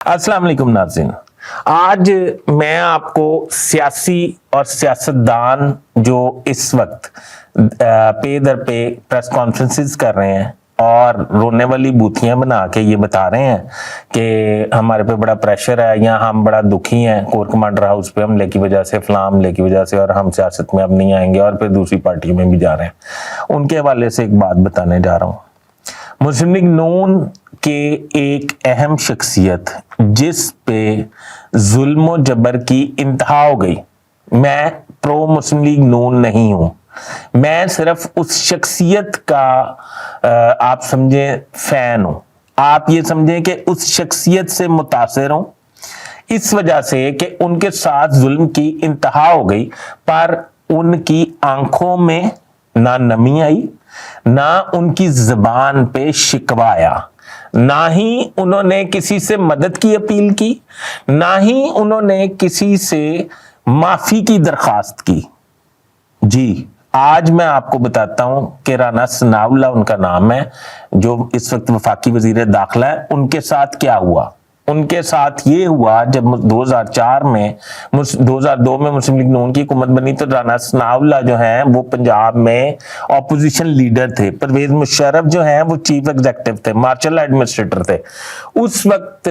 अस्सलाम वालेकुम नाज़रीन। आज मैं आपको सियासी और सियासतदान जो इस वक्त पे दर पे प्रेस कॉन्फ्रेंसेस कर रहे हैं और रोने वाली बूथियां बना के ये बता रहे हैं कि हमारे पे बड़ा प्रेशर है या हम बड़ा दुखी हैं कोर कमांडर हाउस पे हमले की वजह से, फलां हमले की वजह से, और हम सियासत में अब नहीं आएंगे, और फिर दूसरी पार्टी में भी जा रहे हैं। उनके हवाले से एक बात बताने जा रहा हूँ। मुस्लिम लीग नून के एक अहम शख्सियत जिस पे जुल्म जबर की इंतहा हो गई, मैं प्रो मुस्लिम लीग नून नहीं हूं, मैं सिर्फ उस शख्सियत का आप समझे फैन हूं। आप ये समझें कि उस शख्सियत से मुतासिर हूं इस वजह से कि उनके साथ जुल्म की इंतहा हो गई, पर उनकी आंखों में ना नमी आई, ना उनकी जुबान पे शिकवा आया, ना ही उन्होंने किसी से मदद की अपील की, ना ही उन्होंने किसी से माफी की दरखास्त की। जी, आज मैं आपको बताता हूं कि राना सनाउल्लाह उनका नाम है, जो इस वक्त वफाकी वजीर दाखिला है। उनके साथ क्या हुआ? उनके साथ ये हुआ, जब 2004 में 2002 में मुस्लिम लीग नून की हुकूमत बनी तो राना सनाउल्लाह जो है वो पंजाब में ऑपोजिशन लीडर थे। परवेज मुशर्रफ जो है वो चीफ एग्जीक्यूटिव थे, मार्शल एडमिनिस्ट्रेटर थे। उस वक्त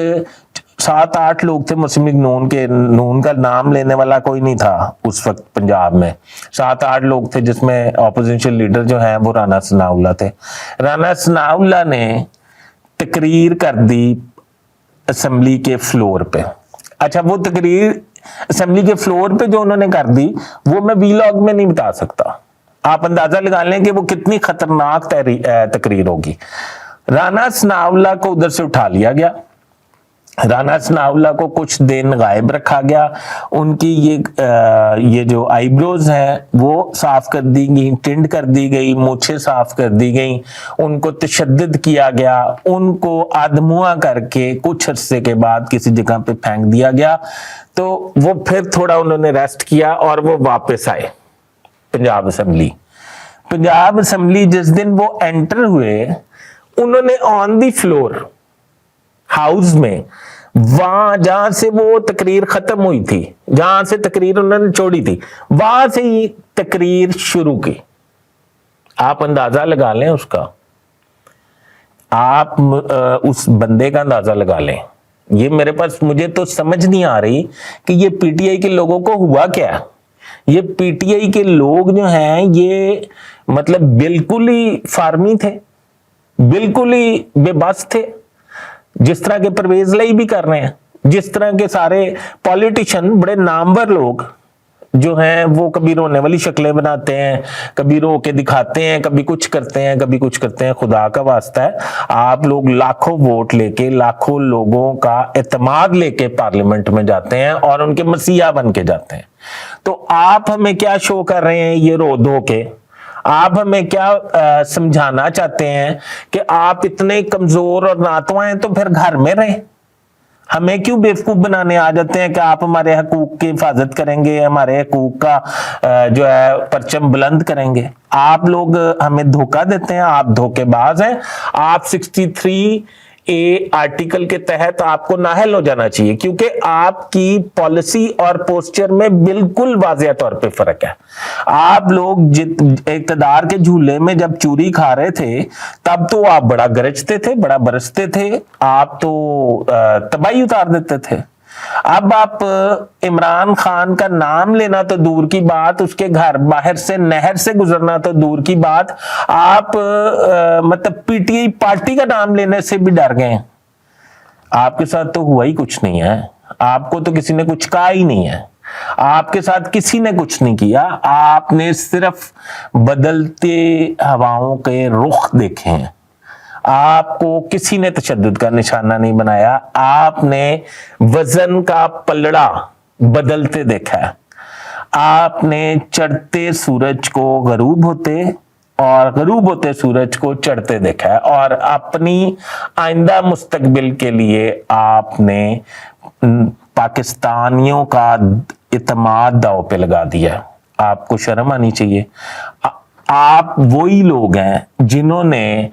7-8 लोग थे मुस्लिम लीग नून के, नून का नाम लेने वाला कोई नहीं था उस वक्त पंजाब में। 7-8 लोग थे जिसमें ऑपोजिशन लीडर जो है वो राना सनाउल्लाह थे। राना सनाउल्लाह ने तकरीर कर दी असेंबली के फ्लोर पे। अच्छा, वो तकरीर असेंबली के फ्लोर पे जो उन्होंने कर दी वो मैं वीलॉग में नहीं बता सकता। आप अंदाजा लगा लें कि वो कितनी खतरनाक तकरीर होगी। राना सनाउल्लाह को उधर से उठा लिया गया, राना सनाउल्लाह को कुछ दिन गायब रखा गया, उनकी ये जो आईब्रोज हैं वो साफ कर दी गई, टिंड कर दी गई, मूछें साफ कर दी गई, उनको तशद्दुद किया गया, उनको आदमुआ करके कुछ अरसे के बाद किसी जगह पे फेंक दिया गया। तो वो फिर थोड़ा उन्होंने रेस्ट किया और वो वापस आए पंजाब असेंबली। पंजाब असेंबली जिस दिन वो एंटर हुए, उन्होंने ऑन दी फ्लोर हाउस में, वहां जहां से वो तकरीर खत्म हुई थी, जहां से तकरीर उन्होंने छोड़ी थी, वहां से ही तकरीर शुरू की। आप अंदाजा लगा लें उसका, आप उस बंदे का अंदाजा लगा लें। ये मेरे पास, मुझे तो समझ नहीं आ रही कि ये पीटीआई के लोगों को हुआ क्या। ये पीटीआई के लोग जो हैं ये मतलब बिल्कुल ही फार्मी थे, बिल्कुल ही बेबस थे, जिस तरह के परवेज लाई भी कर रहे हैं, जिस तरह के सारे पॉलिटिशियन बड़े नामवर लोग जो हैं वो कभी रोने वाली शक्लें बनाते हैं, कभी रो के दिखाते हैं, कभी कुछ करते हैं, कभी कुछ करते हैं। खुदा का वास्ता है, आप लोग लाखों वोट लेके, लाखों लोगों का एतमाद लेके पार्लियामेंट में जाते हैं और उनके मसीहा बन के जाते हैं। तो आप हमें क्या शो कर रहे हैं ये रो धो के? आप हमें क्या समझाना चाहते हैं कि आप इतने कमजोर और नातवा हैं तो फिर घर में रहें? हमें क्यों बेवकूफ बनाने आ जाते हैं कि आप हमारे हकूक की हिफाजत करेंगे, हमारे हकूक का जो है परचम बुलंद करेंगे? आप लोग हमें धोखा देते हैं, आप धोखेबाज हैं। आप 63A आर्टिकल के तहत आपको नाहल हो जाना चाहिए, क्योंकि आपकी पॉलिसी और पोस्चर में बिल्कुल वाज़ेह तौर पे फर्क है। आप लोग इक़्तिदार के झूले में जब चूरी खा रहे थे तब तो आप बड़ा गरजते थे, बड़ा बरसते थे, आप तो तबाही उतार देते थे। अब आप इमरान खान का नाम लेना तो दूर की बात, उसके घर बाहर से नहर से गुजरना तो दूर की बात, आप मतलब पीटीआई पार्टी का नाम लेने से भी डर गए। आपके साथ तो हुआ ही कुछ नहीं है, आपको तो किसी ने कुछ कहा ही नहीं है, आपके साथ किसी ने कुछ नहीं किया। आपने सिर्फ बदलते हवाओं के रुख देखे हैं, आपको किसी ने तशद्दुद का निशाना नहीं बनाया, आपने वजन का पलड़ा बदलते देखा है। आपने चढ़ते सूरज को गरूब होते और गरूब होते सूरज को चढ़ते देखा है, और अपनी आइंदा मुस्तकबिल के लिए आपने पाकिस्तानियों का इत्मीनान दांव पे लगा दिया। आपको शर्म आनी चाहिए। आप वही लोग हैं जिन्होंने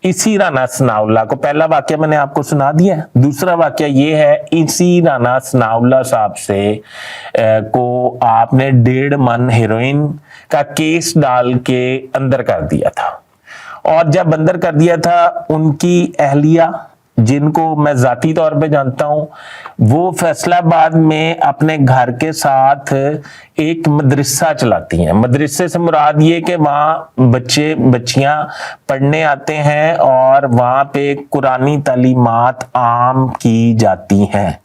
इसी राना सनाउल्लाह को, पहला वाक्य मैंने आपको सुना दिया है, दूसरा वाक्य ये है, इसी राना सनाउल्लाह साहब से को आपने 1.5 मन हेरोइन का केस डाल के अंदर कर दिया था, और जब अंदर कर दिया था उनकी अहलिया, जिनको मैं जाती तौर पे जानता हूं, वो फैसलाबाद में अपने घर के साथ एक मदरसा चलाती हैं। मदरसे से मुराद ये कि वहाँ बच्चे बच्चियां पढ़ने आते हैं और वहाँ पे कुरानी तालीमात आम की जाती हैं।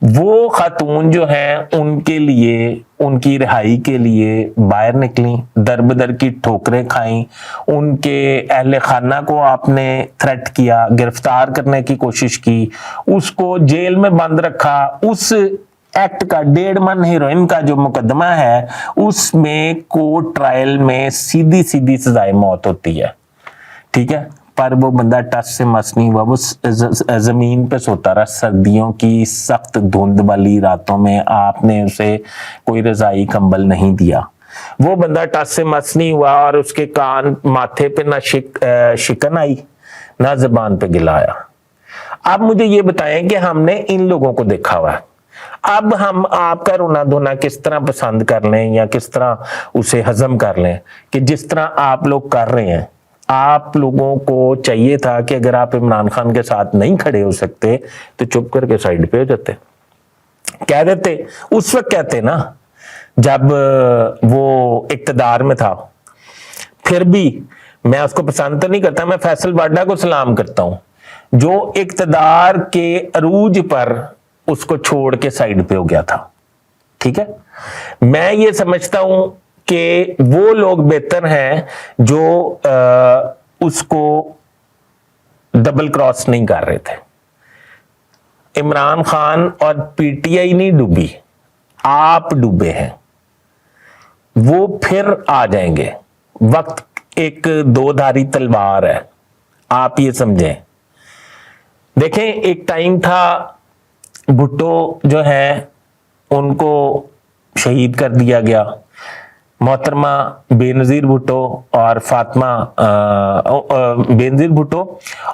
वो खातून जो हैं उनके लिए, उनकी रिहाई के लिए बाहर निकली, दर की ठोकरें खाई, उनके अहले खाना को आपने थ्रेट किया, गिरफ्तार करने की कोशिश की, उसको जेल में बंद रखा। उस एक्ट का 1.5 मन हीरोइन का जो मुकदमा है उसमें कोर्ट ट्रायल में सीधी सीधी सजाए मौत होती है, ठीक है, पर वो बंदा टस से मस नहीं हुआ, वो जमीन पे सोता रहा। सर्दियों की सख्त धुंध वाली रातों में आपने उसे कोई रजाई कंबल नहीं दिया, वो बंदा टस से मस नहीं हुआ, और उसके कान माथे पे ना शिकन आई ना जबान पे गिला आया। अब मुझे ये बताएं कि हमने इन लोगों को देखा हुआ है, अब हम आपका रोना धोना किस तरह पसंद कर लें या किस तरह उसे हजम कर लें कि जिस तरह आप लोग कर रहे हैं। आप लोगों को चाहिए था कि अगर आप इमरान खान के साथ नहीं खड़े हो सकते तो चुप करके साइड पे हो जाते, कह देते, उस वक्त कहते ना जब वो इक्तदार में था। फिर भी मैं उसको पसंद तो नहीं करता, मैं फैसल वाडा को सलाम करता हूं जो इक्तदार के अरूज पर उसको छोड़ के साइड पे हो गया था, ठीक है। मैं ये समझता हूं कि वो लोग बेहतर हैं जो उसको डबल क्रॉस नहीं कर रहे थे। इमरान खान और पीटीआई नहीं डूबी, आप डूबे हैं। वो फिर आ जाएंगे, वक्त एक 2-धारी तलवार है, आप ये समझें। देखें, एक टाइम था भुट्टो जो है उनको शहीद कर दिया गया, मोहतरमा बेनजीर भुट्टो और फातिमा बेनजीर भुट्टो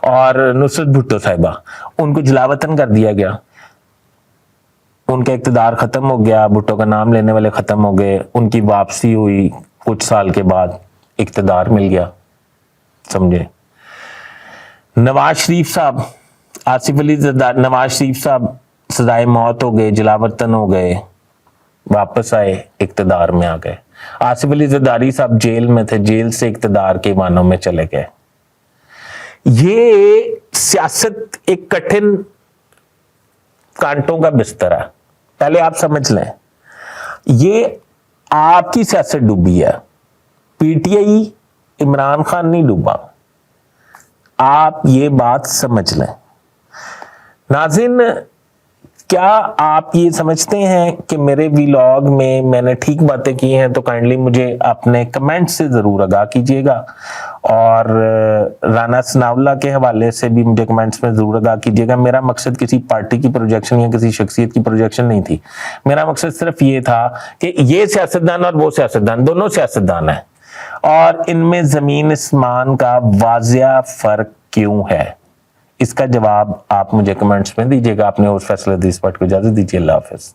और नुसरत भुट्टो साहिबा, उनको जलावतन कर दिया गया। उनका इक़्तिदार खत्म हो गया, भुट्टो का नाम लेने वाले खत्म हो गए, उनकी वापसी हुई, कुछ साल के बाद इक़्तिदार मिल गया, समझे। नवाज शरीफ साहब, आसिफ अली ज़रदारी, नवाज शरीफ साहब सजाए मौत हो गए, जलावतन हो गए, वापस आए, इक़्तिदार में आ गए। आसिफ अली ज़रदारी साहब जेल में थे, जेल से इक़्तिदार के वानों में चले गए। ये सियासत एक कठिन कांटों का बिस्तर है, पहले आप समझ लें। ये आपकी सियासत डूबी है, पीटीआई इमरान खान नहीं डूबा, आप ये बात समझ लें। नाज़रीन, क्या आप ये समझते हैं कि मेरे व्लॉग में मैंने ठीक बातें की हैं? तो काइंडली मुझे अपने कमेंट से ज़रूर आगाह कीजिएगा, और राना सनाउल्लाह के हवाले से भी मुझे कमेंट्स में ज़रूर आगाह कीजिएगा। मेरा मकसद किसी पार्टी की प्रोजेक्शन या किसी शख्सियत की प्रोजेक्शन नहीं थी, मेरा मकसद सिर्फ ये था कि ये सियासतदान और वो सियासतदान दोनों सियासतदान हैं, और इनमें ज़मीन आसमान का वाज़िया फ़र्क क्यों है, इसका जवाब आप मुझे कमेंट्स में दीजिएगा। आपने उस फैसले को इजाज़त दीजिए। अल्लाह हाफ़िज़।